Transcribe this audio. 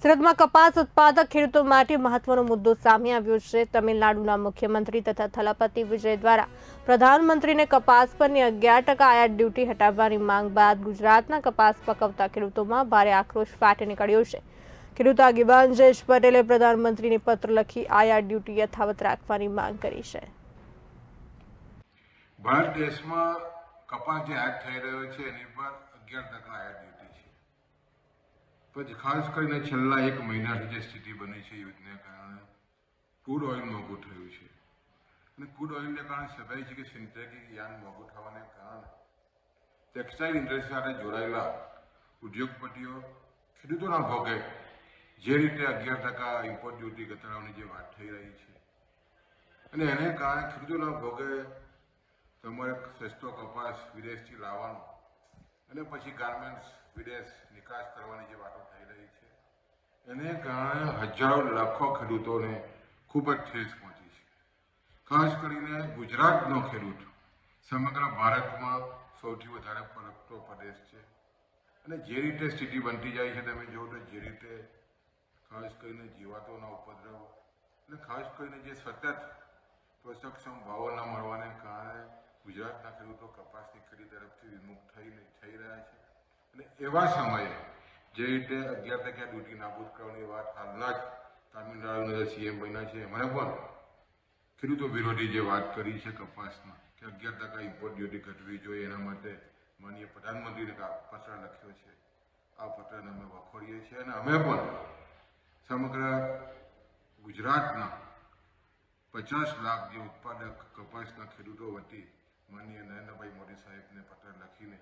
સુરતમાં કપાસ ઉત્પાદક ખેડૂતો માટે મહત્વનો મુદ્દો સામે આવ્યો છે। તમિલનાડુના મુખ્યમંત્રી તથા થલપતિ વિજય દ્વારા પ્રધાનમંત્રીને કપાસ પરની 11% આયાત ડ્યુટી હટાવવાની માંગ બાદ ગુજરાતના કપાસ પકવતા ખેડૂતોમાં ભારે આક્રોશ ફાટી નીકળ્યો છે। ખેડૂત આગેવાન જયેશ પટેલે પ્રધાનમંત્રીને પત્ર લખી આયાત ડ્યુટી યથાવત રાખવાની માંગ કરી છે। ભારત દેશમાં કપાસ જે આયાત થઈ રહ્યો છે એની પર 11% આયાત ડ્યુટી છે। પછી ખાસ કરીને છેલ્લા 1 મહિનાથી જે સ્થિતિ બની છે યુદ્ધને કારણે ક્રૂડ ઓઇલ મોંઘું થયું છે અને ક્રૂડ ઓઇલને કારણે સ્વાભાવિક છે કે સિન્થેટિક યાર્ન મોંઘું થવાને કારણે ટેક્સટાઇલ ઇન્ડસ્ટ્રી સાથે જોડાયેલા ઉદ્યોગપતિઓ ખેડૂતોના ભોગે જે રીતે 11% ઇમ્પોર્ટ ડ્યુટી ઘટાડવાની જે વાત થઈ રહી છે અને એને કારણે ખેડૂતોના ભોગે તમારે સસ્તો કપાસ વિદેશથી લાવવાનો અને પછી ગાર્મેન્ટ્સ વિદેશ નિકાસ કરવાની જે વાતો થઈ રહી છે એને કારણે હજારો લાખો ખેડૂતોને ખૂબ જ ઠેસ પહોંચી છે। ખાસ કરીને ગુજરાતનો ખેડૂત સમગ્ર ભારતમાં સૌથી વધારે પડતો પ્રદેશ છે અને જે રીતે સ્થિતિ બનતી જાય છે તમે જુઓ તો જે રીતે ખાસ કરીને જીવાતોના ઉપદ્રવ અને ખાસ કરીને જે સતત પોષકક્ષમ ભાવો ન મળવાને કારણે ગુજરાતના ખેડૂતો કપાસની ખેતી તરફથી વિમુખ થઈ રહ્યા છે અને એવા સમયે જે રીતે 11% ડ્યુટી નાબૂદ કરવાની વાત હાલના જ તામિલનાડુના જે સીએમ બન્યા છે એમણે પણ ખેડૂતો વિરોધી જે વાત કરી છે કપાસમાં કે 11% ઇમ્પોર્ટ ડ્યુટી ઘટવી જોઈએ એના માટે માનનીય પ્રધાનમંત્રીને પત્ર લખ્યો છે। આ પત્રને અમે વખોડીએ છીએ અને અમે પણ સમગ્ર ગુજરાતના 50 લાખ જે ઉત્પાદક કપાસના ખેડૂતો વતી માનનીય નરેન્દ્રભાઈ મોદી સાહેબને પત્ર લખીને